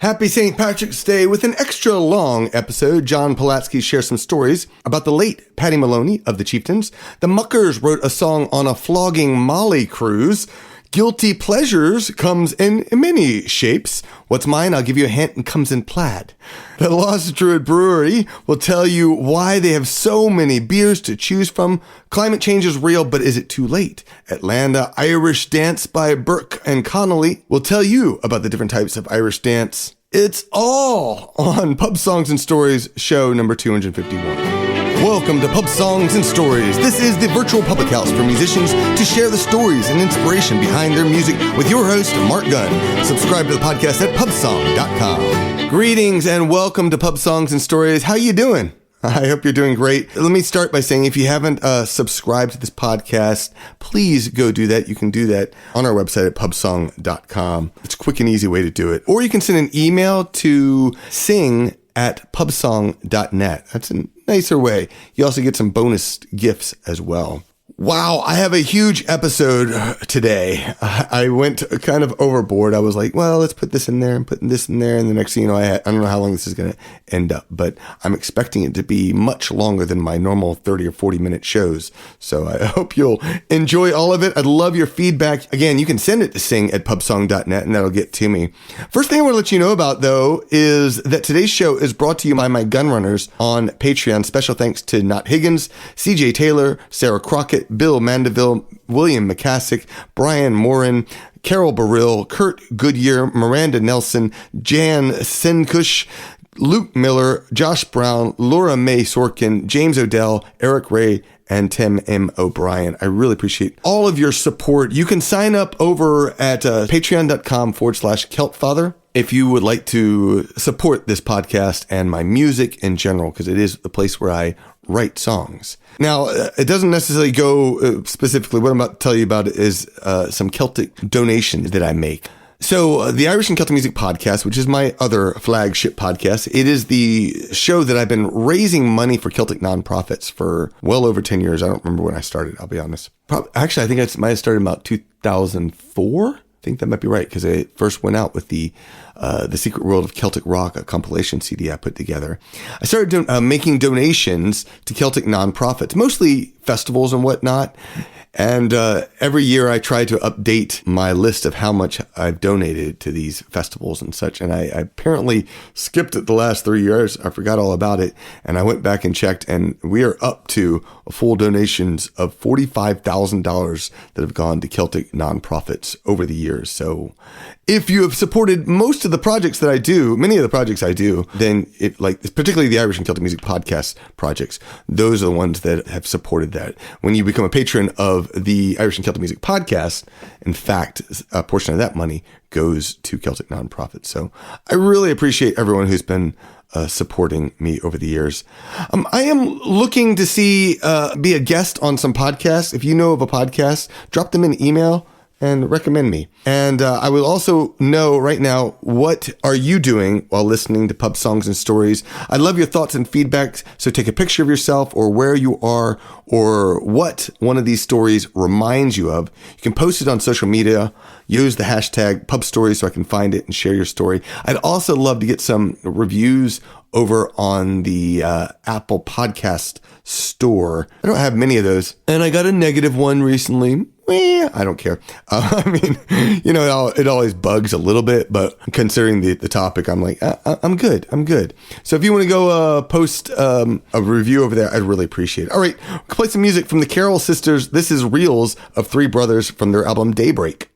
Happy St. Patrick's Day with an extra long episode. Jon Pilatzke shares some stories about the late Paddy Maloney of the Chieftains. The Muckers wrote a song on a Flogging Molly cruise. Guilty Pleasures comes in many shapes. What's mine? I'll give you a hint, and comes in plaid. The Lost Druid Brewery will tell you why they have so many beers to choose from. Climate change is real, but is it too late? Atlanta Irish Dance by Burke and Connolly will tell you about the different types of Irish dance. It's all on Pub Songs and Stories, show number 251. Welcome to Pub Songs and Stories. This is the virtual public house for musicians to share the stories and inspiration behind their music with your host, Mark Gunn. Subscribe to the podcast at pubsong.com. Greetings and welcome to Pub Songs and Stories. How you doing? I hope you're doing great. Let me start by saying if you haven't subscribed to this podcast, please go do that. You can do that on our website at pubsong.com. It's a quick and easy way to do it. Or you can send an email to sing@pubsong.net. That's a nicer way. You also get some bonus gifts as well. Wow, I have a huge episode today. I went kind of overboard. I was like, well, let's put this in there and put this in there. And the next thing you know, I don't know how long this is going to end up, but I'm expecting it to be much longer than my normal 30 or 40 minute shows. So I hope you'll enjoy all of it. I'd love your feedback. Again, you can send it to sing@pubsong.net and that'll get to me. First thing I want to let you know about, though, is that today's show is brought to you by my gun runners on Patreon. Special thanks to Not Higgins, CJ Taylor, Sarah Crockett, Bill Mandeville, William McCassick, Brian Morin, Carol Burrill, Kurt Goodyear, Miranda Nelson, Jan Senkush, Luke Miller, Josh Brown, Laura Mae Sorkin, James Odell, Eric Ray, and Tim M. O'Brien. I really appreciate all of your support. You can sign up over at patreon.com/Keltfather if you would like to support this podcast and my music in general, because it is the place where I write songs. Now, it doesn't necessarily go specifically. What I'm about to tell you about is some Celtic donations that I make. So the Irish and Celtic Music Podcast, which is my other flagship podcast, it is the show that I've been raising money for Celtic nonprofits for well over 10 years. I don't remember when I started, I'll be honest. Actually, I think I might have started about 2004. I think that might be right, because I first went out with the Secret World of Celtic Rock, a compilation CD I put together. I started making donations to Celtic nonprofits, mostly festivals and whatnot. And every year I try to update my list of how much I've donated to these festivals and such. And I apparently skipped it the last 3 years. I forgot all about it. And I went back and checked, and we are up to full donations of $45,000 that have gone to Celtic nonprofits over the years. So if you have supported most of the projects that I do, many of the projects I do, then particularly the Irish and Celtic Music Podcast projects, those are the ones that have supported that. When you become a patron of the Irish and Celtic Music Podcast, in fact, a portion of that money goes to Celtic nonprofits. So I really appreciate everyone who's been supporting me over the years. I am looking to be a guest on some podcasts. If you know of a podcast, drop them an email and recommend me. And I will also know right now, what are you doing while listening to Pub Songs and Stories? I love your thoughts and feedback. So take a picture of yourself or where you are or what one of these stories reminds you of. You can post it on social media. Use the hashtag Pub Stories so I can find it and share your story. I'd also love to get some reviews over on the Apple Podcast Store. I don't have many of those. And I got a negative one recently. I don't care. I mean, it always bugs a little bit, but considering the topic, I'm like, I'm good. So if you want to go post a review over there, I'd really appreciate it. All right, we'll play some music from the Carroll Sisters. This is Reels of Three Brothers from their album Daybreak.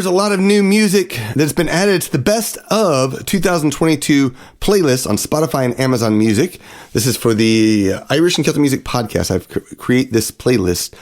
There's a lot of new music that's been added to the best of 2022 playlist on Spotify and Amazon Music. This is for the Irish and Celtic Music podcast. I've create this playlist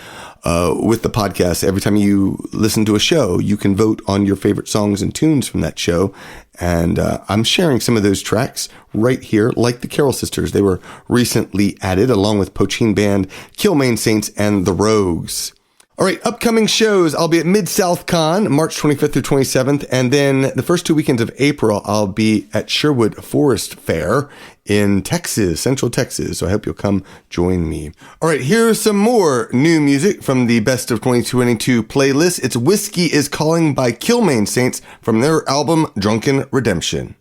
with the podcast. Every time you listen to a show, you can vote on your favorite songs and tunes from that show. And I'm sharing some of those tracks right here, like the Carol Sisters. They were recently added along with Poaching Band, Kilmaine Saints, and the Rogues. All right, upcoming shows. I'll be at MidSouthCon, March 25th through 27th. And then the first 2 weekends of April, I'll be at Sherwood Forest Fair in Texas, Central Texas. So I hope you'll come join me. All right, here's some more new music from the Best of 2022 playlist. It's Whiskey is Calling by Kilmaine Saints from their album Drunken Redemption.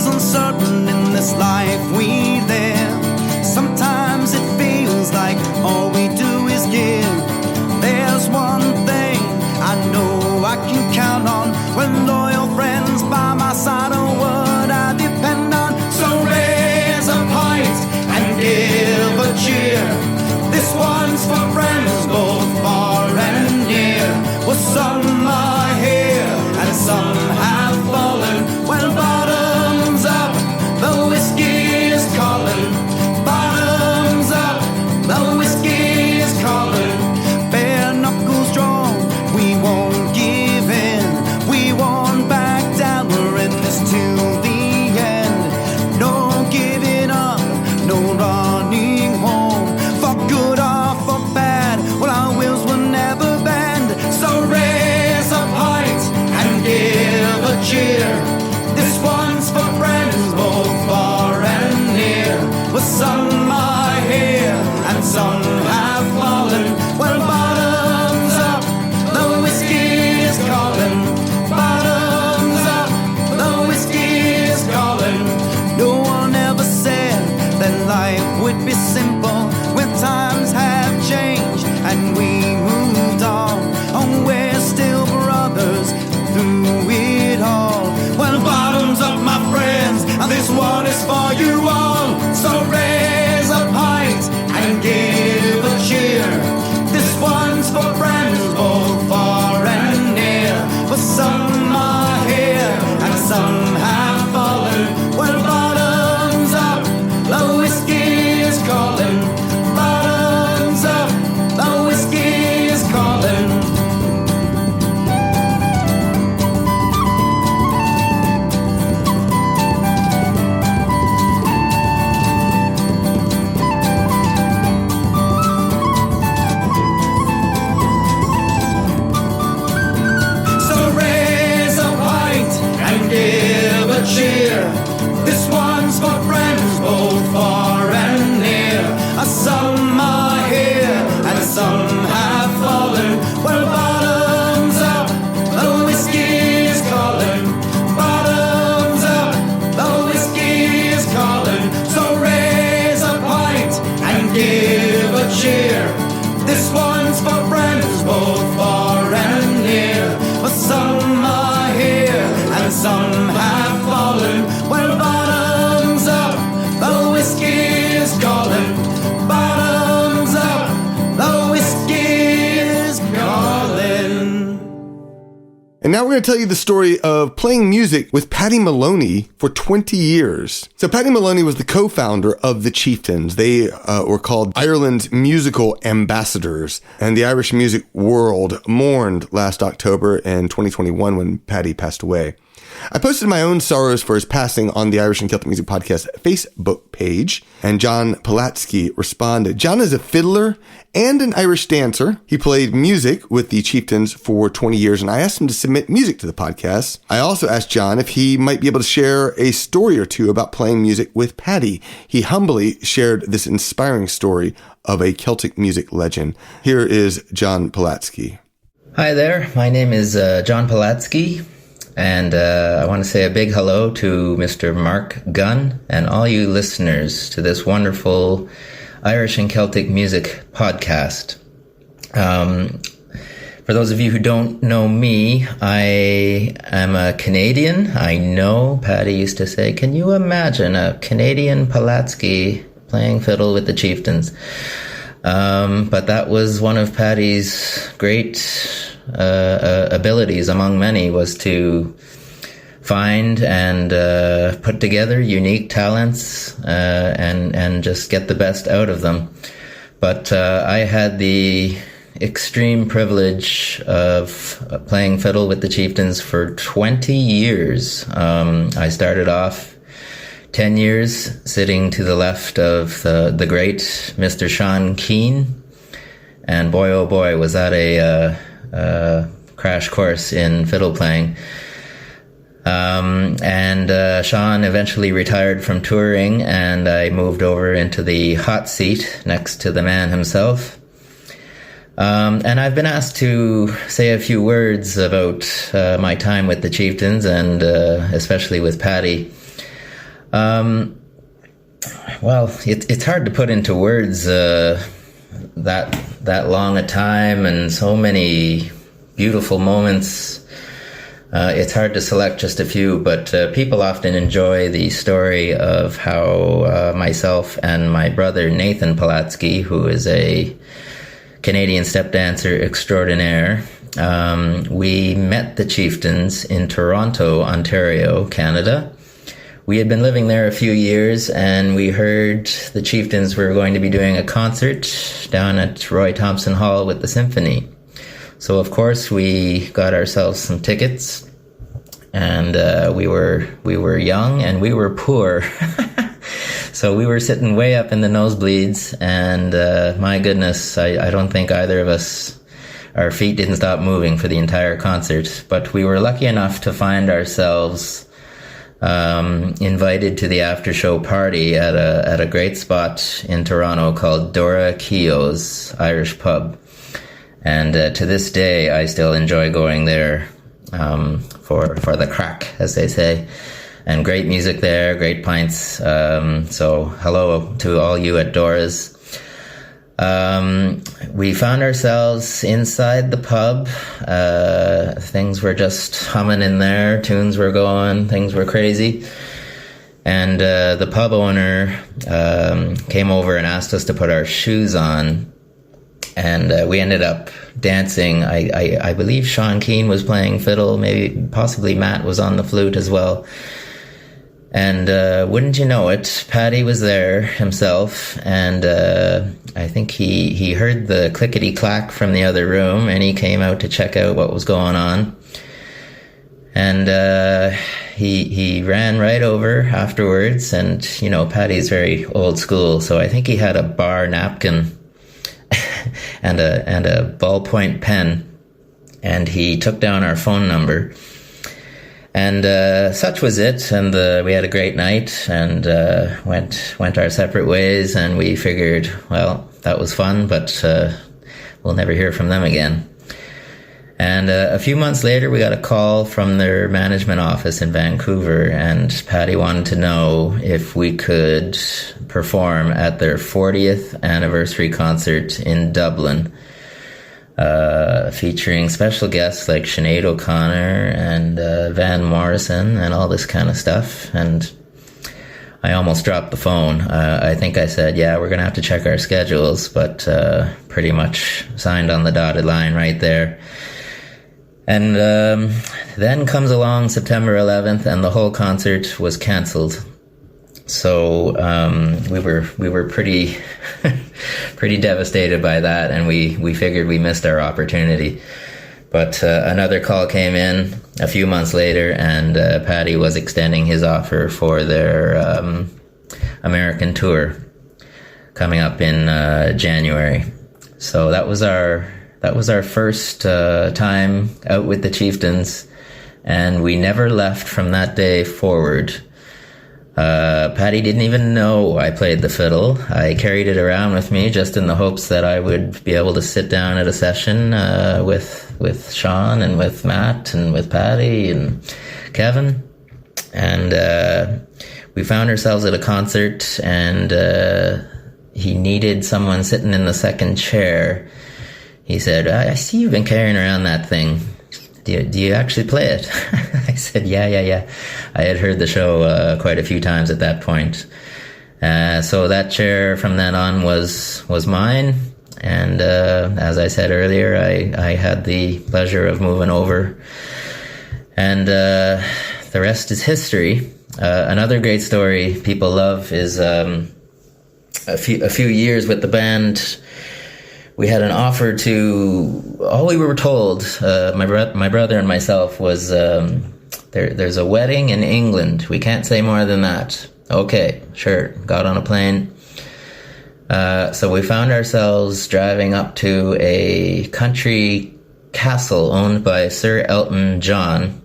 Uncertain in this life we live. Sometimes it feels like all we do is give. There's one thing I know I can count on, when loyal friends by my side are what I depend on. So raise a pint and give a cheer. This one's for friends both far and near. Well, some are here and some have fallen. Well, bottoms up, the whiskey is calling. Bottoms up, the whiskey is calling. Bare knuckles drawn, we won't give in. We won't back down, we're in this till the end. No giving up, no running home. For good or for bad, well, our wheels will never bend. So raise a pint and give a cheer. This one's for friends both far and near. Well, some are here and some have fallen. Well, bottoms up, the whiskey is calling. Bottoms up, the whiskey is calling. No one ever said that life would be simple when times have changed and we moved on. Oh, we're still brothers through it all. Well, bottoms up, my friends, and this one is for you all. So raise a pint and give a cheer. This one's for friends both far and near. But some are here and some have fallen. Well, bottoms up, the whiskey is calling. Bottoms up, the whiskey is calling. Give a cheer. This one's for friends both far and near. Some are here and some have fallen. Well, bottoms up, the whiskey is calling. Bottoms up, the whiskey is calling. So raise a pint and give a cheer. This one's for friends both far and near. But some are here and some have fallen. Well, bottoms up, the whiskey is calling. Bottoms up, the whiskey is calling. And now we're going to tell you the story of playing music with Paddy Maloney for 20 years. So Paddy Maloney was the co-founder of the Chieftains. They were called Ireland's musical ambassadors. And the Irish music world mourned last October in 2021 when Paddy passed away. I posted my own sorrows for his passing on the Irish and Celtic Music Podcast Facebook page, and Jon Pilatzke responded. Jon is a fiddler and an Irish dancer. He played music with the Chieftains for 20 years, and I asked him to submit music to the podcast. I also asked Jon if he might be able to share a story or two about playing music with Paddy. He humbly shared this inspiring story of a Celtic music legend. Here is Jon Pilatzke. Hi there, my name is Jon Pilatzke. And I want to say a big hello to Mr. Mark Gunn and all you listeners to this wonderful Irish and Celtic music podcast. For those of you who don't know me, I am a Canadian. I know Paddy used to say, can you imagine a Canadian Pilatzke playing fiddle with the Chieftains? But that was one of Paddy's great abilities, among many, was to find and put together unique talents and just get the best out of them. But I had the extreme privilege of playing fiddle with the Chieftains for 20 years. I started off 10 years sitting to the left of the great Mr. Sean Keane. And boy, oh boy, was that a crash course in fiddle playing. Sean eventually retired from touring, and I moved over into the hot seat next to the man himself. And I've been asked to say a few words about my time with the Chieftains, and especially with Paddy. Well, it's hard to put into words that long a time and so many beautiful moments. It's hard to select just a few, but people often enjoy the story of how myself and my brother Nathan Pilatzke, who is a Canadian step dancer extraordinaire, we met the Chieftains in Toronto, Ontario, Canada. We had been living there a few years, and we heard the Chieftains were going to be doing a concert down at Roy Thompson Hall with the symphony. So, of course, we got ourselves some tickets, and we were young and we were poor. So we were sitting way up in the nosebleeds, and my goodness, I don't think either of us, our feet didn't stop moving for the entire concert. But we were lucky enough to find ourselves invited to the after show party at a great spot in Toronto called Dora Keogh's Irish Pub. And to this day, I still enjoy going there for the crack, as they say. And great music there, great pints. So hello to all you at Dora's. We found ourselves inside the pub. Things were just humming in there. Tunes were going. Things were crazy. And the pub owner came over and asked us to put our shoes on. And we ended up dancing. I believe Sean Keane was playing fiddle. Possibly Matt was on the flute as well. And wouldn't you know it, Paddy was there himself. And I think he heard the clickety-clack from the other room, and he came out to check out what was going on. And he ran right over afterwards. And, you know, Paddy's very old school, so I think he had a bar napkin and a ballpoint pen, and he took down our phone number, and such was it. And we had a great night, and went our separate ways. And we figured, well, that was fun, but we'll never hear from them again. And a few months later, we got a call from their management office in Vancouver, and Paddy wanted to know if we could perform at their 40th anniversary concert in Dublin, featuring special guests like Sinead O'Connor and Van Morrison and all this kind of stuff. And I almost dropped the phone. I think I said, yeah, we're going to have to check our schedules, but pretty much signed on the dotted line right there. And then comes along September 11th, and the whole concert was cancelled. So we were pretty pretty devastated by that, and we figured we missed our opportunity. But another call came in a few months later, and Paddy was extending his offer for their American tour coming up in January. So that was our first time out with the Chieftains, and we never left from that day forward. Paddy didn't even know I played the fiddle. I carried it around with me just in the hopes that I would be able to sit down at a session with Sean and with Matt and with Paddy and Kevin. And we found ourselves at a concert, and he needed someone sitting in the second chair he said, I see you've been carrying around that thing. Do you actually play it? I said, yeah. I had heard the show quite a few times at that point. So that chair from then on was mine. And as I said earlier, I had the pleasure of moving over. And the rest is history. Another great story people love is a few years with the band. We had an offer to, all we were told, my brother and myself, was there's a wedding in England. We can't say more than that. Okay, sure. Got on a plane. So we found ourselves driving up to a country castle owned by Sir Elton John.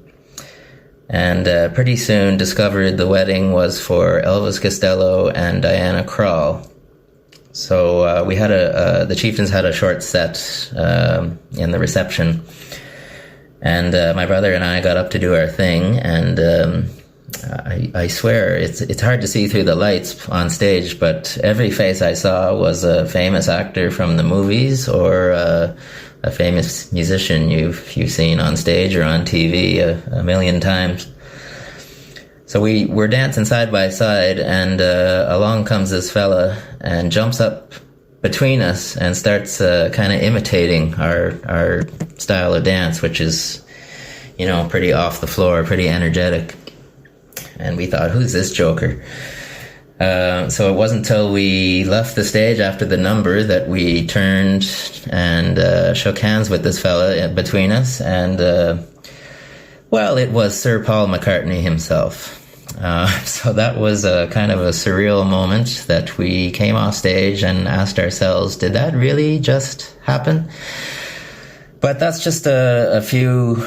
And pretty soon discovered the wedding was for Elvis Costello and Diana Krall. So we had the Chieftains had a short set in the reception, and my brother and I got up to do our thing. And I swear it's hard to see through the lights on stage, but every face I saw was a famous actor from the movies or a famous musician you've seen on stage or on TV a million times. So we were dancing side by side, and along comes this fella and jumps up between us and starts kind of imitating our style of dance, which is, pretty off the floor, pretty energetic. And we thought, who's this joker? So it wasn't until we left the stage after the number that we turned and shook hands with this fella between us. And, it was Sir Paul McCartney himself. So that was a kind of a surreal moment that we came off stage and asked ourselves, did that really just happen? But that's just a few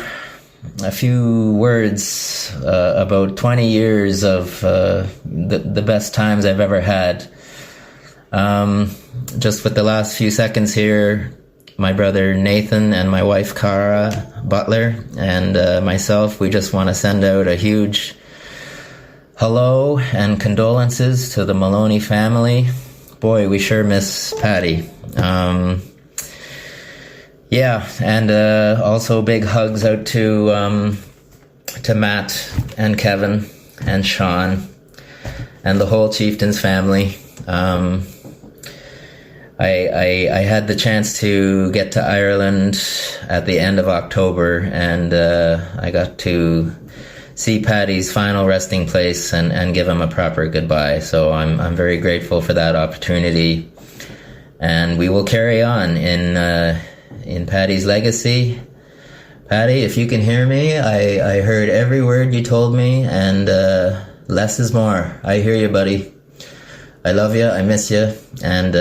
words about 20 years of the best times I've ever had. Just with the last few seconds here, my brother Nathan and my wife Cara Butler and myself, we just want to send out a huge hello and condolences to the Maloney family. Boy, we sure miss Paddy. And also big hugs out to Matt and Kevin and Sean and the whole Chieftains family. I had the chance to get to Ireland at the end of October, and I got to see Paddy's final resting place and give him a proper goodbye. So I'm very grateful for that opportunity, and we will carry on in Paddy's legacy. Paddy, if you can hear me, I heard every word you told me, and less is more. I hear you, buddy. I love you, I miss you, and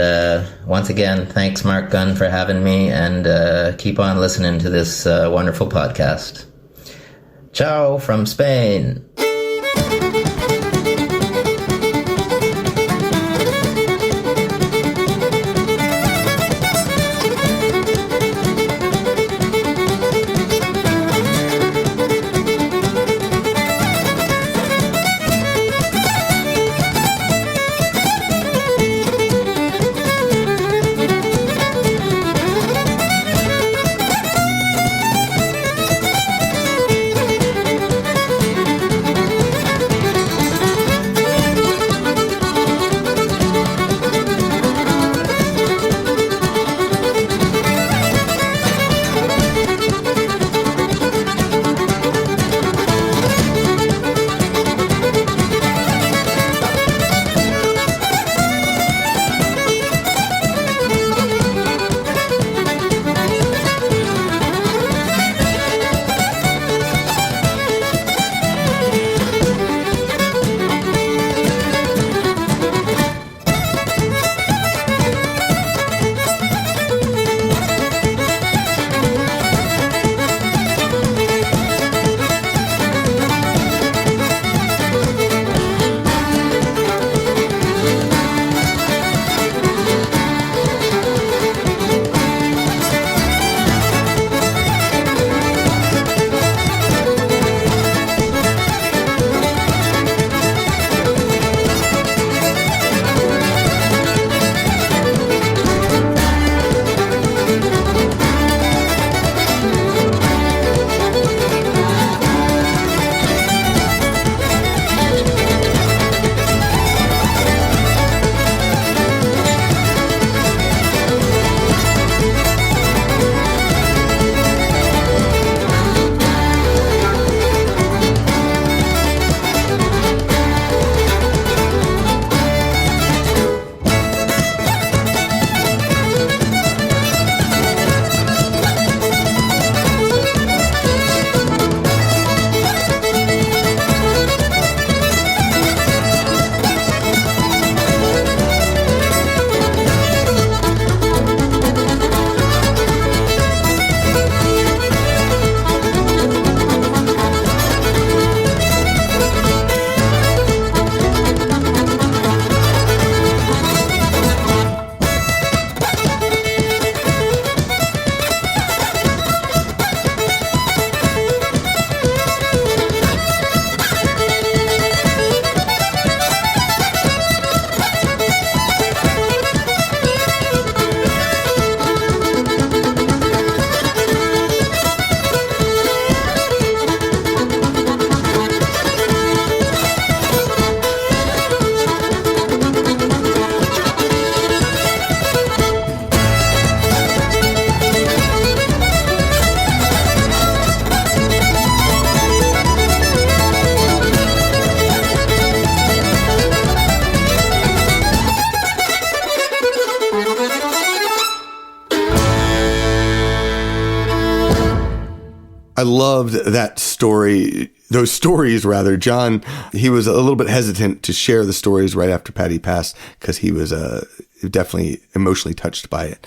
once again, thanks Mark Gunn for having me, and keep on listening to this wonderful podcast. Ciao from Spain. I loved that story. Those stories, rather. Jon, he was a little bit hesitant to share the stories right after Paddy passed because he was definitely emotionally touched by it,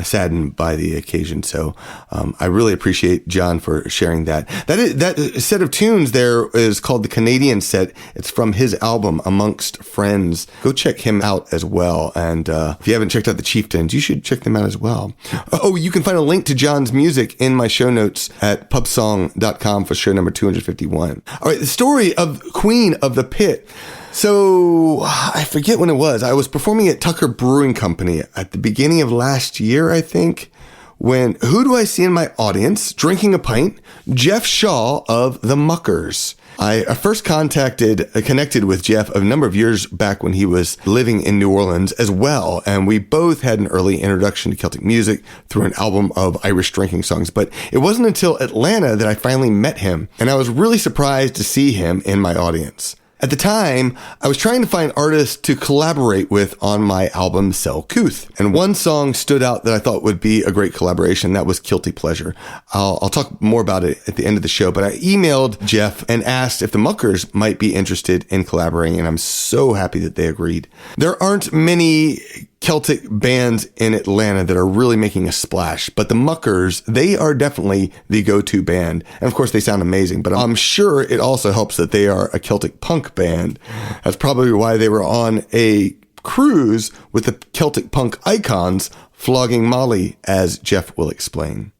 saddened by the occasion. So I really appreciate Jon for sharing that. That set of tunes there is called the Canadian set. It's from his album Amongst Friends. Go check him out as well. And if you haven't checked out the Chieftains, you should check them out as well. Oh, you can find a link to Jon's music in my show notes at pubsong.com for show number 251. All right, the story of Queen of the Pit. So I forget when it was. I was performing at Tucker Brewing Company at the beginning of last year, I think, when who do I see in my audience drinking a pint? Jeff Shaw of the Muckers. I first connected with Jeff a number of years back when he was living in New Orleans as well. And we both had an early introduction to Celtic music through an album of Irish drinking songs. But it wasn't until Atlanta that I finally met him. And I was really surprised to see him in my audience. At the time, I was trying to find artists to collaborate with on my album Sell Couth. And one song stood out that I thought would be a great collaboration. That was Kilty Pleasure. I'll talk more about it at the end of the show, but I emailed Jeff and asked if the Muckers might be interested in collaborating, and I'm so happy that they agreed. There aren't many Celtic bands in Atlanta that are really making a splash, but the Muckers, they are definitely the go-to band. And of course they sound amazing, but I'm sure it also helps that they are a Celtic punk band. That's probably why they were on a cruise with the Celtic punk icons, Flogging Molly, as Jeff will explain.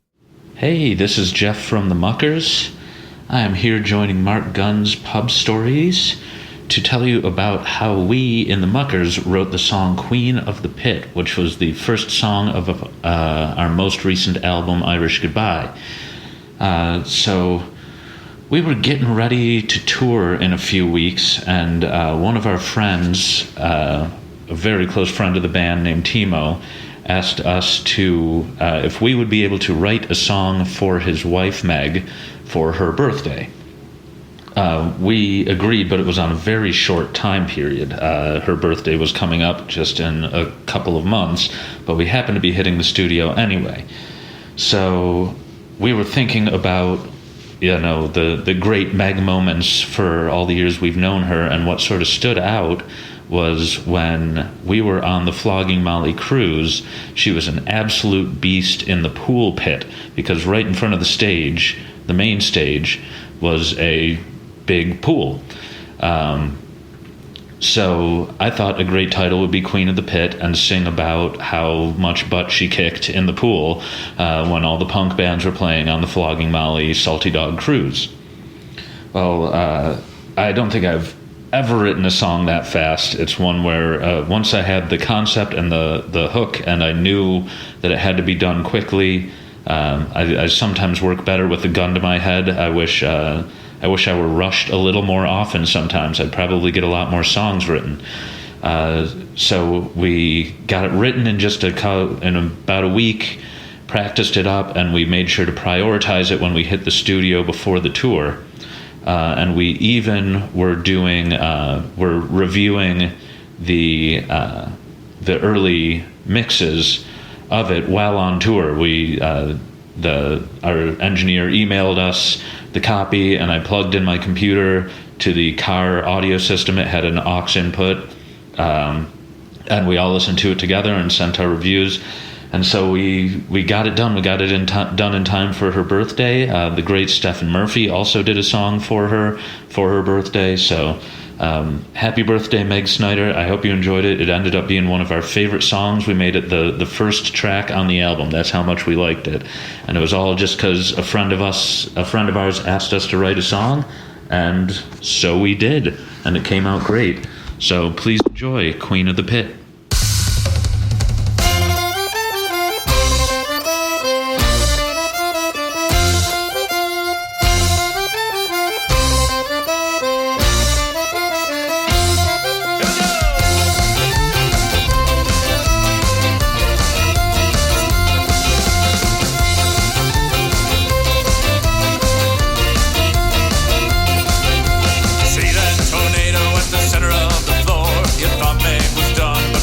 Hey, this is Jeff from the Muckers. I am here joining Mark Gunn's Pub Stories to tell you about how we in the Muckers wrote the song Queen of the Pit, which was the first song of our most recent album, Irish Goodbye. So we were getting ready to tour in a few weeks, and one of our friends, a very close friend of the band named Timo, asked us to, if we would be able to write a song for his wife, Meg, for her birthday. We agreed, but it was on a very short time period. Her birthday was coming up just in a couple of months, but we happened to be hitting the studio anyway. So we were thinking about, the great Meg moments for all the years we've known her, and what sort of stood out was when we were on the Flogging Molly cruise. She was an absolute beast in the pool pit, because right in front of the stage, the main stage, was a big pool. So I thought a great title would be Queen of the Pit, and sing about how much butt she kicked in the pool when all the punk bands were playing on the Flogging Molly Salty Dog cruise. Well, I don't think I've ever written a song that fast. It's one where once I had the concept and the hook, and I knew that it had to be done quickly. I sometimes work better with the gun to my head. I wish I were rushed a little more often sometimes. I'd probably get a lot more songs written. So we got it written in in about a week, practiced it up, and we made sure to prioritize it when we hit the studio before the tour. And we even were reviewing the early mixes of it while on tour. Our engineer emailed us the copy, and I plugged in my computer to the car audio system. It had an aux input, and we all listened to it together and sent our reviews. And so we got it done. We got it done in time for her birthday. The great Stephen Murphy also did a song for her birthday. So happy birthday, Meg Snyder. I hope you enjoyed it. It ended up being one of our favorite songs. We made it the first track on the album. That's how much we liked it. And it was all just because a friend of ours asked us to write a song, and so we did. And it came out great. So please enjoy Queen of the Pit. See that tornado at the center of the floor? You thought Meg was done, but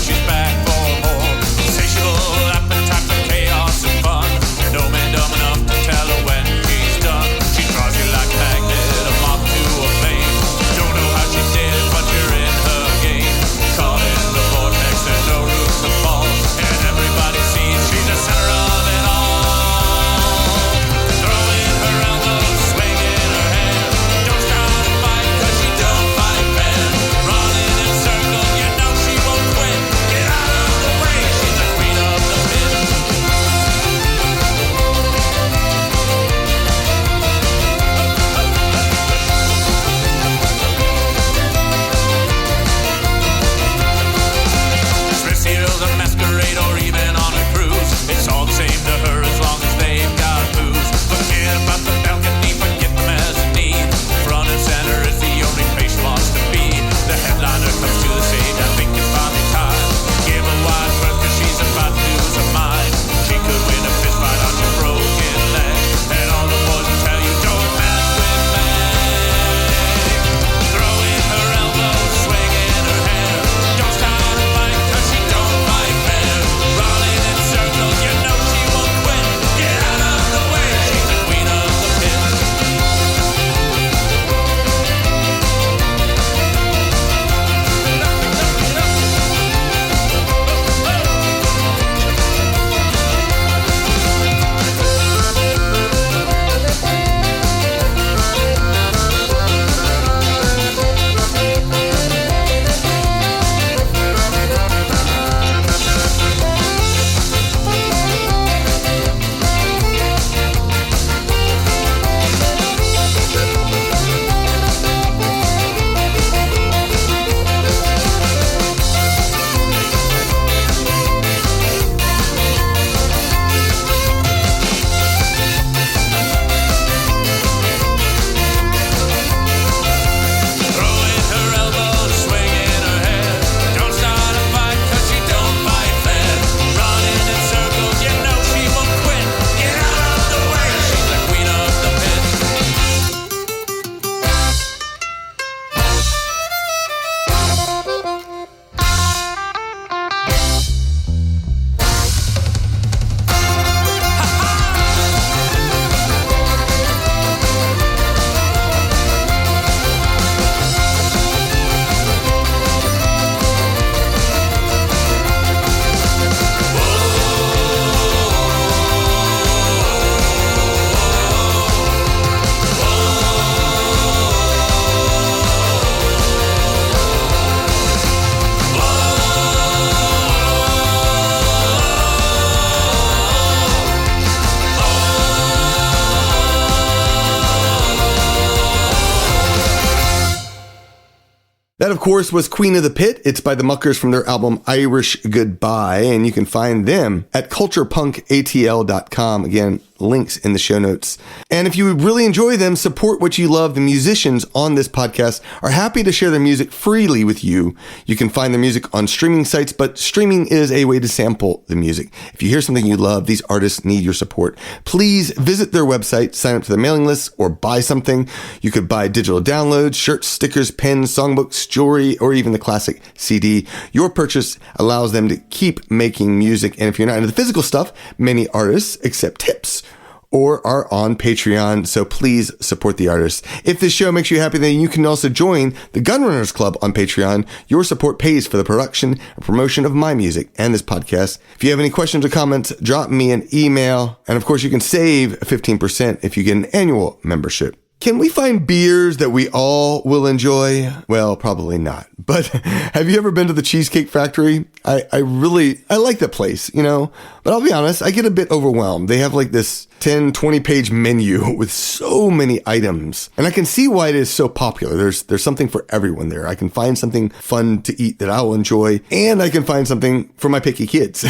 That, of course, was Queen of the Pit. It's by the Muckers from their album Irish Goodbye, and you can find them at culturepunkatl.com. Again, links in the show notes. And if you really enjoy them, support what you love, the musicians on this podcast are happy to share their music freely with you. You can find their music on streaming sites, but streaming is a way to sample the music. If you hear something you love, these artists need your support. Please visit their website, sign up to their mailing list, or buy something. You could buy digital downloads, shirts, stickers, pens, songbooks, jewelry, or even the classic CD. Your purchase allows them to keep making music. And if you're not into the physical stuff, many artists accept tips or are on Patreon, so please support the artists. If this show makes you happy, then you can also join the Gunrunners Club on Patreon. Your support pays for the production and promotion of my music and this podcast. If you have any questions or comments, drop me an email. And of course, you can save 15% if you get an annual membership. Can we find beers that we all will enjoy? Well, probably not. But have you ever been to the Cheesecake Factory? I like that place, but I'll be honest, I get a bit overwhelmed. They have like this 10, 20 page menu with so many items. And I can see why it is so popular. There's something for everyone there. I can find something fun to eat that I will enjoy, and I can find something for my picky kids.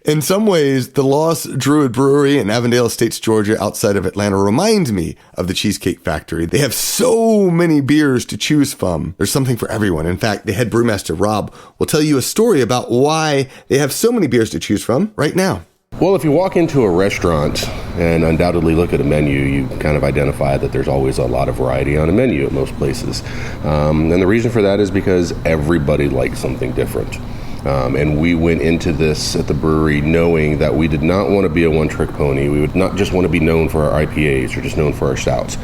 In some ways, the Lost Druid Brewery in Avondale Estates, Georgia, outside of Atlanta, reminds me of the Cheesecake Factory. They have so many beers to choose from. There's something for everyone. In fact, the head brewmaster, Rob, will tell you a story about why they have so many beers to choose from right now. Well, if you walk into a restaurant and undoubtedly look at a menu, you kind of identify that there's always a lot of variety on a menu at most places. And the reason for that is because everybody likes something different. And we went into this at the brewery knowing that we did not want to be a one-trick pony. We would not just want to be known for our IPAs or just known for our stouts.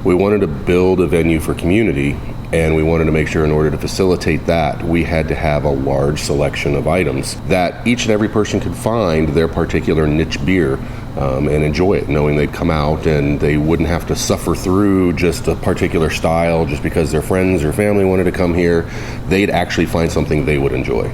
We wanted to build a venue for community, and we wanted to make sure in order to facilitate that, we had to have a large selection of items that each and every person could find their particular niche beer and enjoy it, knowing they'd come out and they wouldn't have to suffer through just a particular style just because their friends or family wanted to come here. They'd actually find something they would enjoy.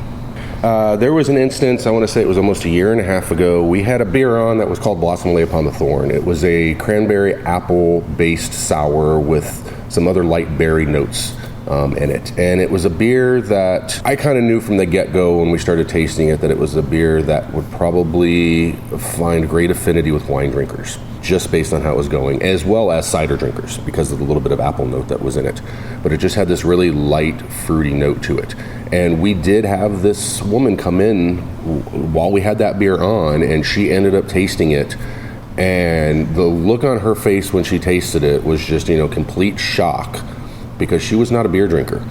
There was an instance, I want to say it was almost a year and a half ago, we had a beer on that was called Blossom Lay Upon the Thorn. It was a cranberry apple-based sour with some other light berry notes in it. And it was a beer that I kind of knew from the get-go when we started tasting it that it was a beer that would probably find great affinity with wine drinkers, just based on how it was going, as well as cider drinkers because of the little bit of apple note that was in it. But it just had this really light, fruity note to it. And we did have this woman come in while we had that beer on, and she ended up tasting it. And the look on her face when she tasted it was just, complete shock, because she was not a beer drinker.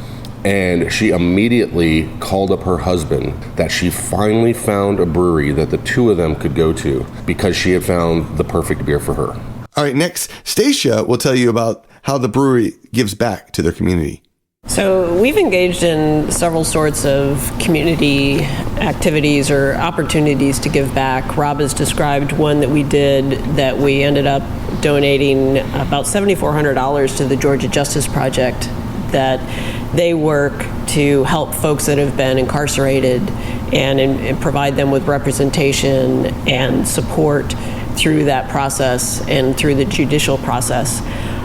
And she immediately called up her husband that she finally found a brewery that the two of them could go to because she had found the perfect beer for her. All right, next, Stacia will tell you about how the brewery gives back to their community. So we've engaged in several sorts of community activities or opportunities to give back. Rob has described one that we did that we ended up donating about $7,400 to the Georgia Justice Project, that they work to help folks that have been incarcerated and provide them with representation and support through that process and through the judicial process.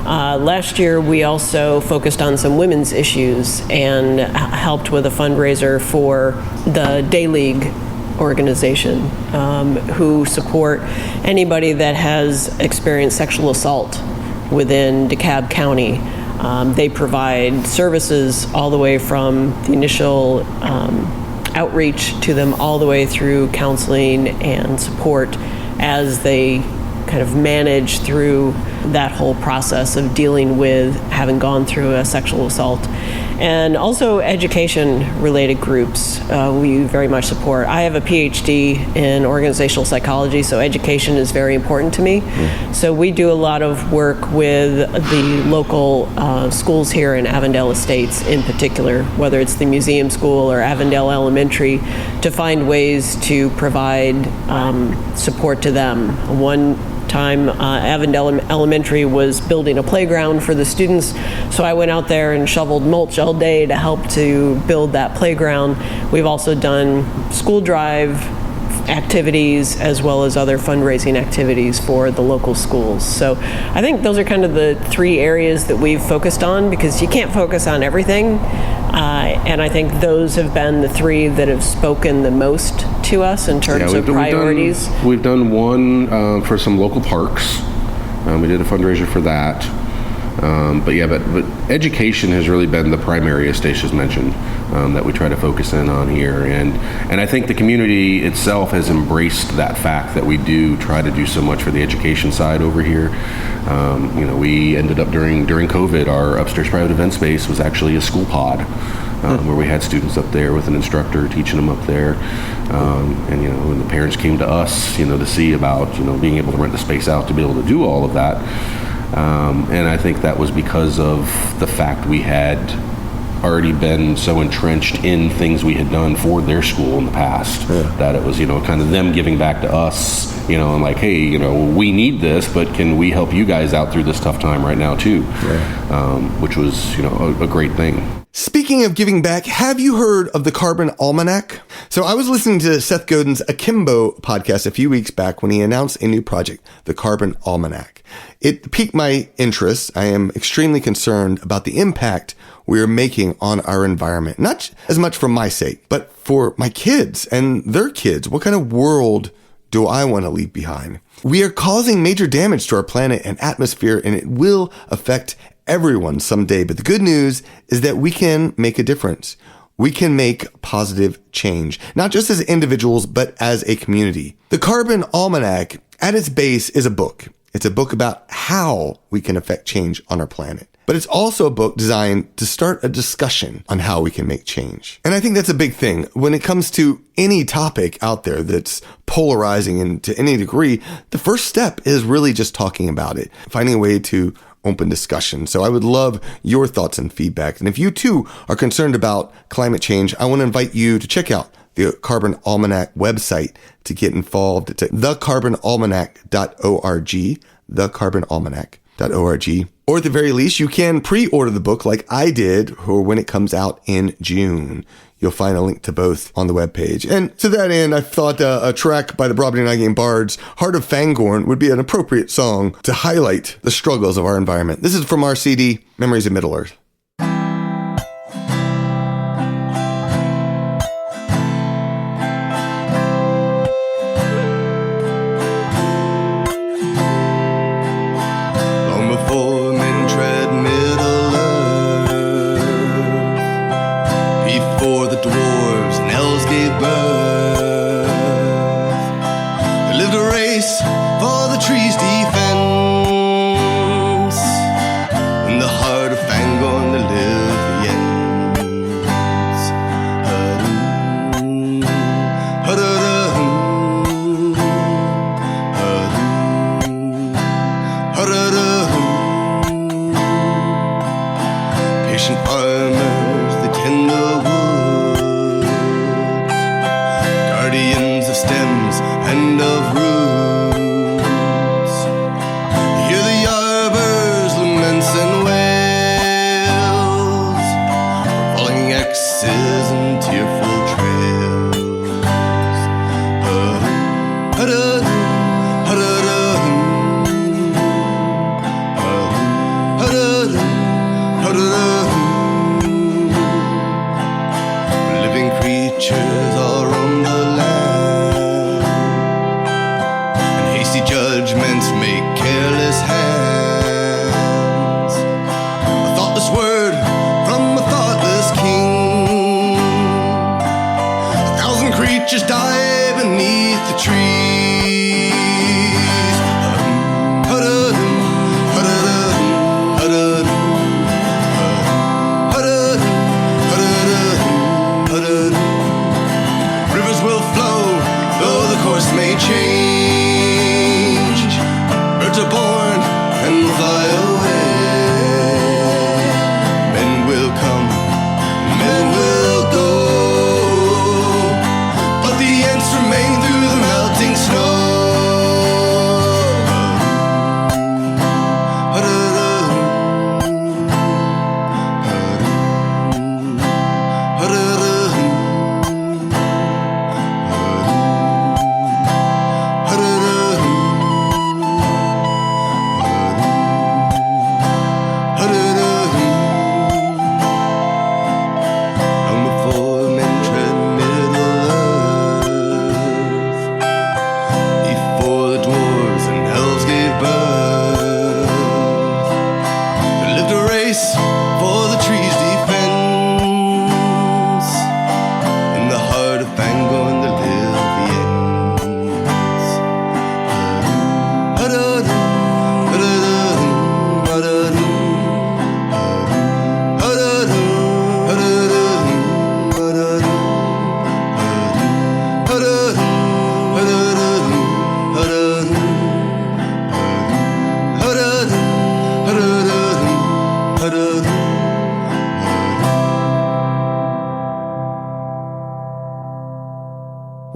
Last year, we also focused on some women's issues and helped with a fundraiser for the Day League organization, who support anybody that has experienced sexual assault within DeKalb County. They provide services all the way from the initial outreach to them all the way through counseling and support as they kind of manage through that whole process of dealing with having gone through a sexual assault. And also education-related groups we very much support. I have a PhD in organizational psychology, so education is very important to me. So we do a lot of work with the local schools here in Avondale Estates in particular, whether it's the Museum School or Avondale Elementary, to find ways to provide support to them. One time, Avondale Elementary was building a playground for the students, so I went out there and shoveled mulch all day to help to build that playground. We've also done school drive activities as well as other fundraising activities for the local schools. So I think those are kind of the three areas that we've focused on, because you can't focus on everything. And I think those have been the three that have spoken the most to us in terms of priorities. We've done one for some local parks. We did a fundraiser for that. But education has really been the primary, as Stacia's mentioned, that we try to focus in on here. And I think the community itself has embraced that fact that we do try to do so much for the education side over here. We ended up during COVID, our upstairs private event space was actually a school pod, where we had students up there with an instructor teaching them up there. And the parents came to us, to see about, being able to rent the space out to be able to do all of that. And I think that was because of the fact we had already been so entrenched in things we had done for their school in the past, that it was, kind of them giving back to us, and like, hey, we need this, but can we help you guys out through this tough time right now too? Which was, a great thing. Speaking of giving back, have you heard of the Carbon Almanac? So I was listening to Seth Godin's Akimbo podcast a few weeks back when he announced a new project, the Carbon Almanac. It piqued my interest. I am extremely concerned about the impact we are making on our environment, not as much for my sake, but for my kids and their kids. What kind of world do I want to leave behind? We are causing major damage to our planet and atmosphere, and it will affect everyone someday. But the good news is that we can make a difference. We can make positive change, not just as individuals, but as a community. The Carbon Almanac, at its base, is a book. It's a book about how we can affect change on our planet. But it's also a book designed to start a discussion on how we can make change. And I think that's a big thing. When it comes to any topic out there that's polarizing and to any degree, the first step is really just talking about it, finding a way to open discussion. So I would love your thoughts and feedback. And if you too are concerned about climate change, I want to invite you to check out the Carbon Almanac website to get involved. It's at thecarbonalmanac.org, thecarbonalmanac.org. Or at the very least, you can pre-order the book like I did, or when it comes out in June. You'll find a link to both on the webpage. And to that end, I thought a track by the Brobdingnagian Bards, Heart of Fangorn, would be an appropriate song to highlight the struggles of our environment. This is from our CD, Memories of Middle-earth.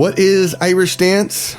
What is Irish dance?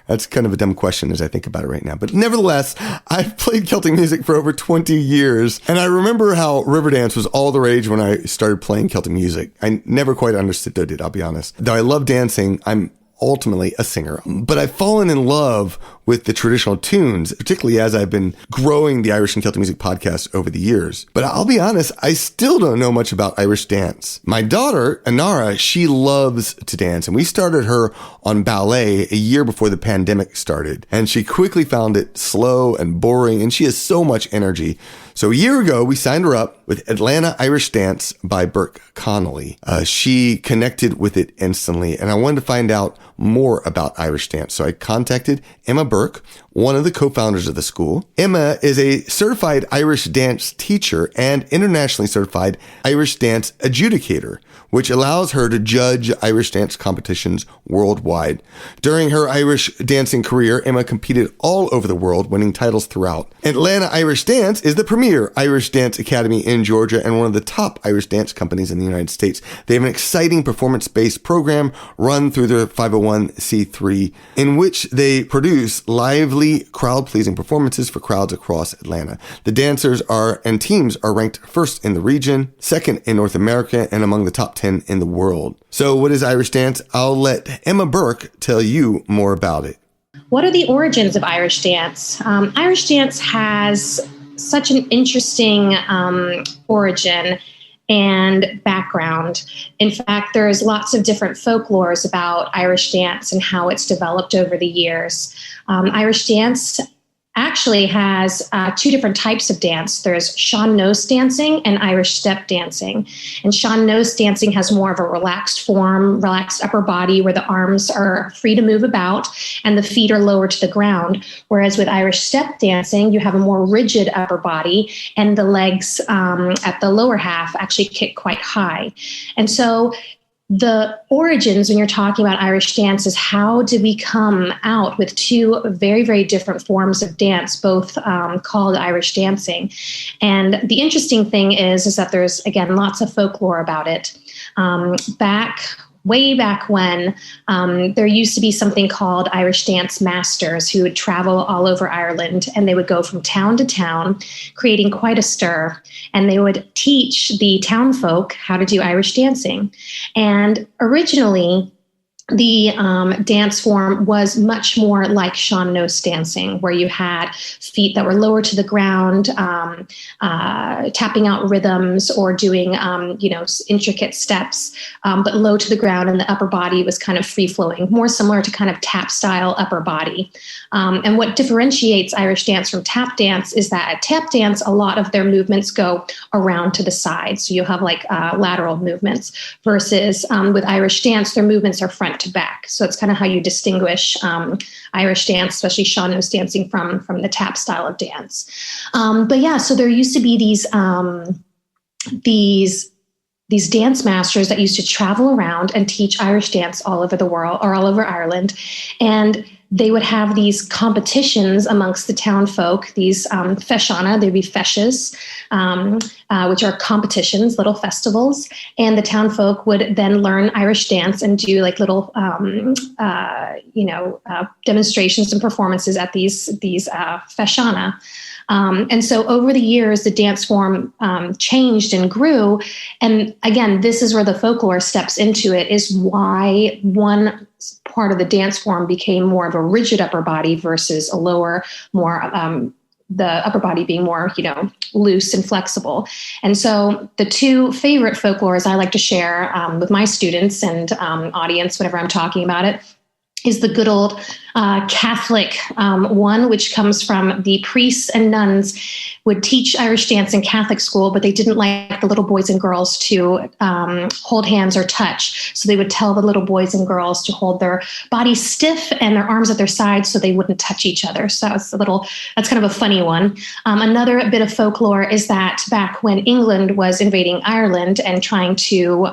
That's kind of a dumb question as I think about it right now. But nevertheless, I've played Celtic music for over 20 years. And I remember how Riverdance was all the rage when I started playing Celtic music. I never quite understood it, I'll be honest. Though I love dancing, I'm ultimately a singer. But I've fallen in love with the traditional tunes, particularly as I've been growing the Irish and Celtic Music podcast over the years. But I'll be honest, I still don't know much about Irish dance. My daughter, Anara, she loves to dance, and we started her on ballet a year before the pandemic started. And she quickly found it slow and boring, and she has so much energy. So a year ago, we signed her up with Atlanta Irish Dance by Burke Connolly. She connected with it instantly, and I wanted to find out more about Irish dance. So I contacted Emma Burke, one of the co-founders of the school. Emma is a certified Irish dance teacher and internationally certified Irish dance adjudicator, which allows her to judge Irish dance competitions worldwide. During her Irish dancing career, Emma competed all over the world, winning titles throughout. Atlanta Irish Dance is the premier Irish dance academy in Georgia and one of the top Irish dance companies in the United States. They have an exciting performance-based program run through their 501c3 in which they produce lively, crowd-pleasing performances for crowds across Atlanta. The dancers and teams are ranked first in the region, second in North America, and among the top 10 in the world. So what is Irish dance? I'll let Emma Burke tell you more about it. What are the origins of Irish dance? Irish dance has such an interesting origin and background. In fact, there's lots of different folklores about Irish dance and how it's developed over the years. Irish dance actually has two different types of dance. There's Sean Nose dancing and Irish step dancing. And Sean Nose dancing has more of a relaxed form, relaxed upper body where the arms are free to move about and the feet are lower to the ground. Whereas with Irish step dancing, you have a more rigid upper body and the legs at the lower half actually kick quite high. And so the origins when you're talking about Irish dance is how did we come out with two very, very different forms of dance, both called Irish dancing. And the interesting thing is that there's, again, lots of folklore about it. Way back when, there used to be something called Irish dance masters who would travel all over Ireland, and they would go from town to town, creating quite a stir. And they would teach the town folk how to do Irish dancing. And originally, the dance form was much more like Sean Nose dancing, where you had feet that were lower to the ground, tapping out rhythms or doing, intricate steps, but low to the ground, and the upper body was kind of free flowing, more similar to kind of tap style upper body. And what differentiates Irish dance from tap dance is that at tap dance, a lot of their movements go around to the side. So you'll have like lateral movements versus with Irish dance, their movements are front to back. So it's kind of how you distinguish Irish dance, especially Sean Nose dancing from the tap style of dance. So there used to be these dance masters that used to travel around and teach Irish dance all over the world or all over Ireland. And they would have these competitions amongst the town folk, these feshanna, they'd be feshes, which are competitions, little festivals. And the town folk would then learn Irish dance and do like little, demonstrations and performances at these feshanna. And so over the years, the dance form changed and grew. And again, this is where the folklore steps into it, is why one part of the dance form became more of a rigid upper body versus a lower, more the upper body being more, loose and flexible. And so the two favorite folklores I like to share with my students and audience whenever I'm talking about it is the good old Catholic one, which comes from the priests and nuns would teach Irish dance in Catholic school, but they didn't like the little boys and girls to hold hands or touch. So they would tell the little boys and girls to hold their bodies stiff and their arms at their sides so they wouldn't touch each other. So that's kind of a funny one. Another bit of folklore is that back when England was invading Ireland and trying to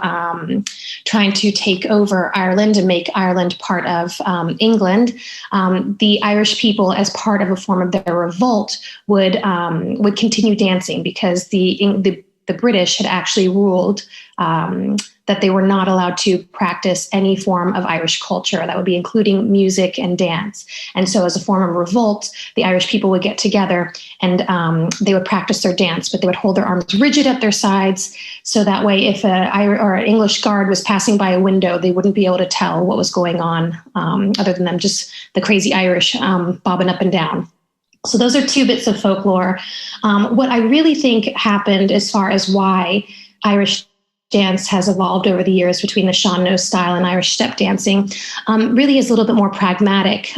take over Ireland and make Ireland part of England, the Irish people, as part of a form of their revolt, would continue dancing because the the British had actually ruled that they were not allowed to practice any form of Irish culture. That would be including music and dance. And so as a form of revolt, the Irish people would get together and they would practice their dance, but they would hold their arms rigid at their sides. So that way, if an English guard was passing by a window, they wouldn't be able to tell what was going on, other than them just the crazy Irish bobbing up and down. So those are two bits of folklore. What I really think happened as far as why Irish dance has evolved over the years between the Sean Nose style and Irish step dancing really is a little bit more pragmatic.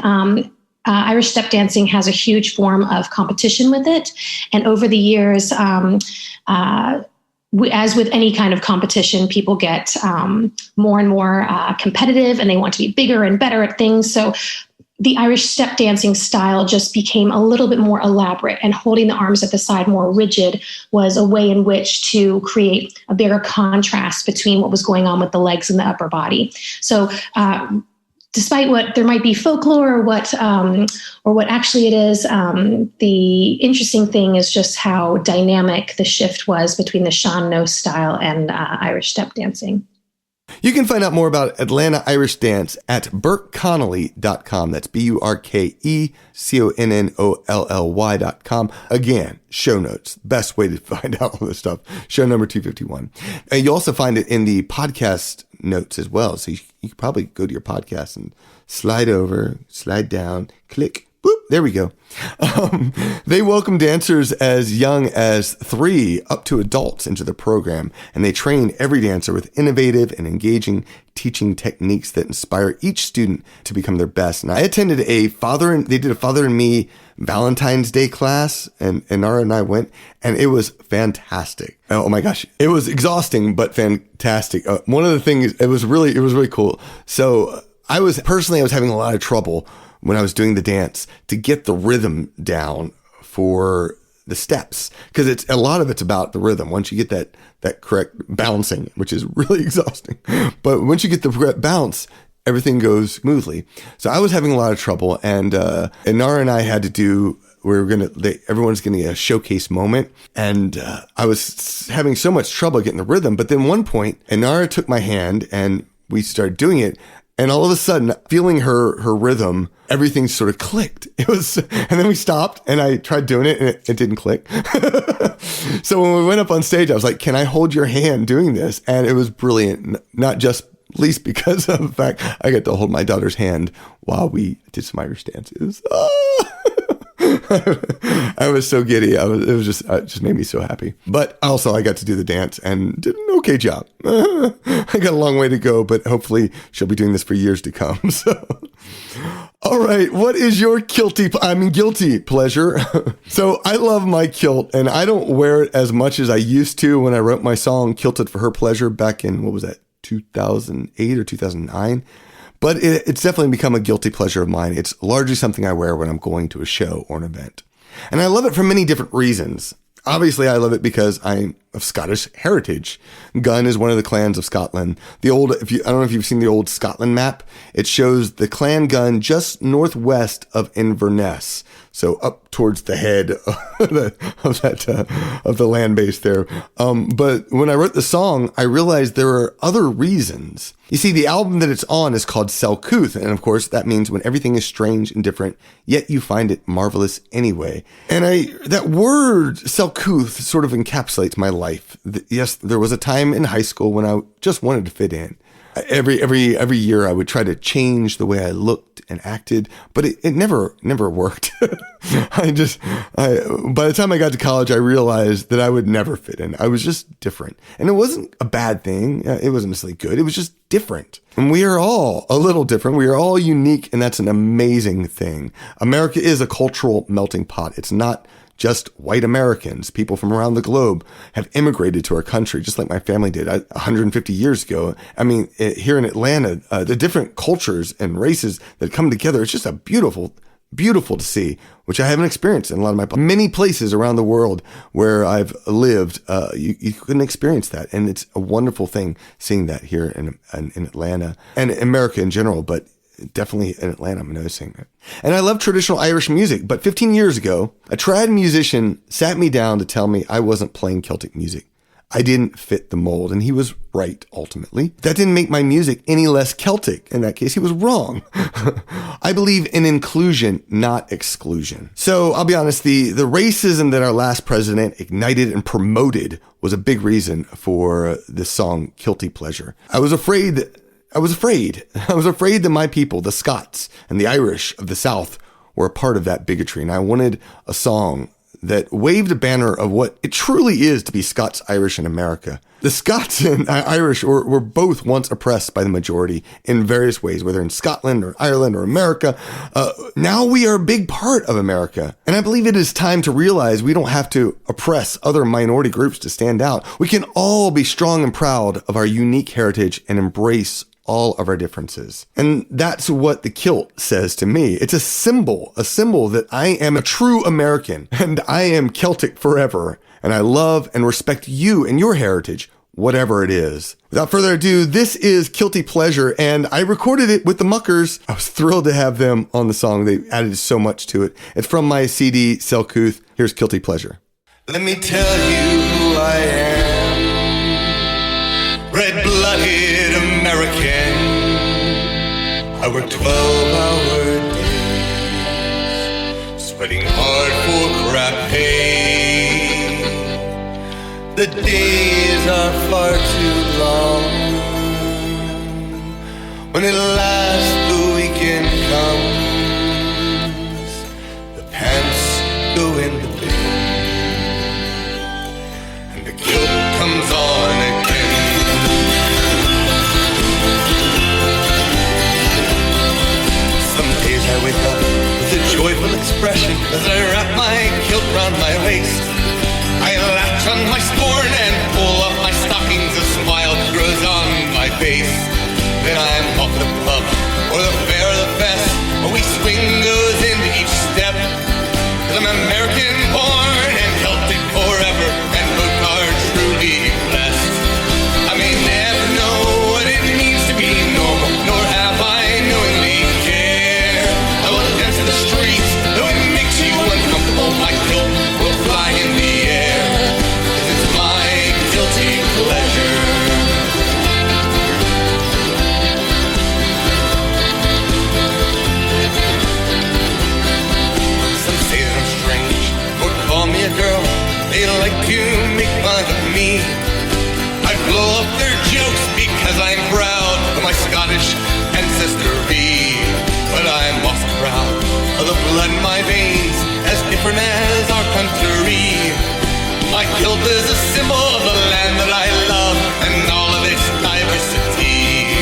Irish step dancing has a huge form of competition with it. And over the years, as with any kind of competition, people get more and more competitive and they want to be bigger and better at things. So the Irish step dancing style just became a little bit more elaborate, and holding the arms at the side more rigid was a way in which to create a bigger contrast between what was going on with the legs and the upper body. So despite what there might be folklore or what actually it is, the interesting thing is just how dynamic the shift was between the Sean Nose style and Irish step dancing. You can find out more about Atlanta Irish Dance at burkeconnolly.com. That's BurkeConnolly.com. Again, show notes. Best way to find out all this stuff. Show number 251. And you also find it in the podcast notes as well. So you can probably go to your podcast and slide over, slide down, click. Boop, there we go. They welcome dancers as young as 3 up to adults into the program, and they train every dancer with innovative and engaging teaching techniques that inspire each student to become their best. And I attended they did a Father and Me Valentine's Day class, and Nara and I went, and it was fantastic. Oh my gosh. It was exhausting, but fantastic. One of the things, it was really cool. So I was having a lot of trouble when I was doing the dance to get the rhythm down for the steps, because a lot of it's about the rhythm. Once you get that correct bouncing, which is really exhausting, but once you get the correct bounce, everything goes smoothly. So I was having a lot of trouble, and Nara and I had to do. Everyone's getting a showcase moment, and I was having so much trouble getting the rhythm. But then one point, Nara took my hand and we started doing it. And all of a sudden, feeling her rhythm, everything sort of clicked. And then we stopped, and I tried doing it, and it didn't click. So when we went up on stage, I was like, "Can I hold your hand doing this?" And it was brilliant, not just least because of the fact I got to hold my daughter's hand while we did some Irish dances. I was so giddy. It just made me so happy. But also I got to do the dance and did an okay job. I got a long way to go, but hopefully she'll be doing this for years to come. So, all right. What is your guilty pleasure? So I love my kilt, and I don't wear it as much as I used to when I wrote my song Kilted for Her Pleasure back in, 2008 or 2009. But it's definitely become a guilty pleasure of mine. It's largely something I wear when I'm going to a show or an event. And I love it for many different reasons. Obviously, I love it because I'm of Scottish heritage. Gun is one of the clans of Scotland. I don't know if you've seen the old Scotland map. It shows the clan Gun just northwest of Inverness. So up towards the head of the land base there. But when I wrote the song, I realized there are other reasons. You see, the album that it's on is called Selcouth, and of course that means when everything is strange and different, yet you find it marvelous anyway. And that word Selcouth sort of encapsulates my life. Yes, there was a time in high school when I just wanted to fit in. Every year I would try to change the way I looked and acted, but it never worked. By the time I got to college, I realized that I would never fit in. I was just different. And it wasn't a bad thing. It wasn't necessarily good. It was just different. And we are all a little different. We are all unique, and that's an amazing thing. America is a cultural melting pot. It's not just white Americans. People from around the globe have immigrated to our country, just like my family did 150 years ago. I mean, here in Atlanta, the different cultures and races that come together, it's just beautiful to see, which I haven't experienced in a lot of many places around the world where I've lived. You couldn't experience that. And it's a wonderful thing seeing that here in Atlanta and America in general, but definitely in Atlanta, I'm noticing it. And I love traditional Irish music, but 15 years ago, a trad musician sat me down to tell me I wasn't playing Celtic music. I didn't fit the mold, and he was right, ultimately. That didn't make my music any less Celtic. In that case, he was wrong. I believe in inclusion, not exclusion. So I'll be honest, the racism that our last president ignited and promoted was a big reason for this song, Guilty Pleasure. I was afraid that my people, the Scots and the Irish of the South, were a part of that bigotry, and I wanted a song that waved a banner of what it truly is to be Scots, Irish, in America. The Scots and Irish were both once oppressed by the majority in various ways, whether in Scotland or Ireland or America. Now we are a big part of America. And I believe it is time to realize we don't have to oppress other minority groups to stand out. We can all be strong and proud of our unique heritage and embrace all of our differences. And that's what the kilt says to me. It's a symbol that I am a true American and I am Celtic forever. And I love and respect you and your heritage, whatever it is. Without further ado, this is Guilty Pleasure, and I recorded it with the Muckers. I was thrilled to have them on the song. They added so much to it. It's from my CD, Selcouth. Here's Guilty Pleasure. Let me tell you who I am. Red-blooded American. I work 12-hour days, sweating hard for crap pay. The days are far too long. When at last the weekend comes, the pants go in the bin, and the guilt comes on again. I wake up with a joyful expression as I wrap my kilt round my waist. I latch on my sporn and pull up my stockings. A smile grows on my face. Then I'm off the pub or the fair or the fest, where we swing goes into each step. 'Cause I'm American born and Celtic forever, and both are truly blessed. I may never know what it means to be normal, nor have I knowingly the streets, though it makes you uncomfortable, my guilt will fly in the air. This is my guilty pleasure. Some say that I'm strange, or call me a girl. They like to make fun of me. I blow up their jokes because I'm proud of my Scottish ancestry. But I'm also proud of the blood in my veins, as different as our country. My kilt is a symbol of the land that I love and all of its diversity.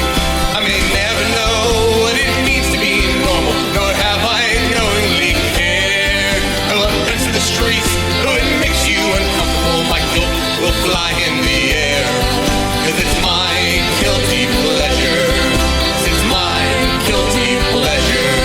I may never know what it means to be normal, nor have I knowingly cared. I love the rest of the streets, though it makes you uncomfortable, my kilt will fly in the air. 'Cause it's my guilty pleasure. It's my guilty pleasure.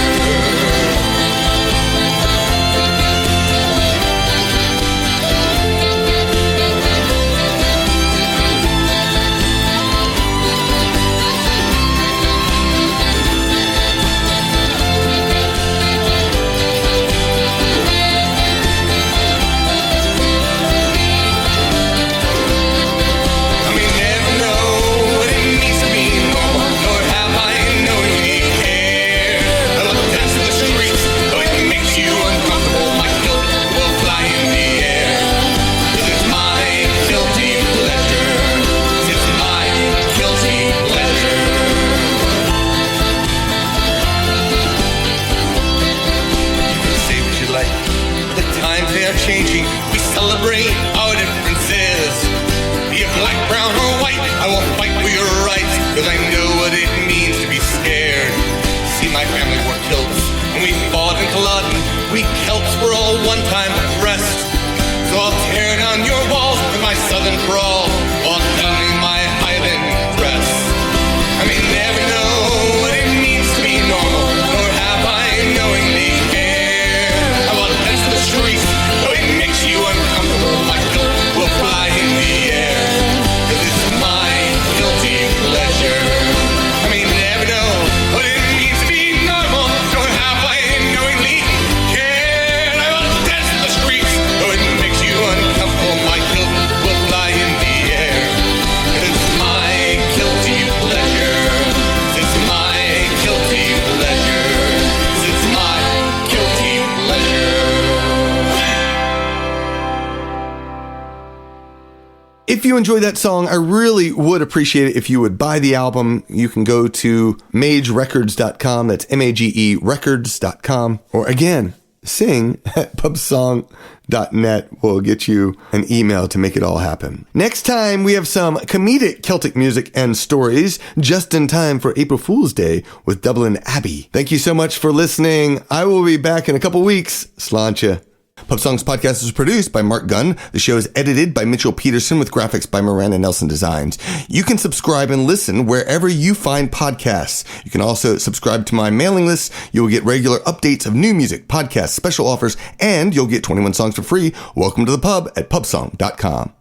Changing, we celebrate our differences. Be it black, brown, or white, I will fight for your rights, 'cause I know what it means to be scared. See, my family wore kilts, and we fought in Cotillon. We Celts were all one time oppressed. So I'll tear down your walls with my southern brawl, while donning my Highland dress. I may never know what it means to be normal, nor have I knowingly cared. I will dance the streets, though it makes you uncomfortable, my guilt will fly in the air. 'Cause it's my guilty pleasure. I may never know what it means to be normal, nor have I knowingly cared. I will dance the streets. If you enjoy that song, I really would appreciate it if you would buy the album. You can go to magerecords.com. That's MAGE records.com. Or again, sing at pubsong.net. We'll get you an email to make it all happen. Next time, we have some comedic Celtic music and stories just in time for April Fool's Day with Dublin Abbey. Thank you so much for listening. I will be back in a couple weeks. Sláinte. Pub Songs Podcast is produced by Mark Gunn. The show is edited by Mitchell Peterson with graphics by Miranda Nelson Designs. You can subscribe and listen wherever you find podcasts. You can also subscribe to my mailing list. You'll get regular updates of new music, podcasts, special offers, and you'll get 21 songs for free. Welcome to the pub at pubsong.com.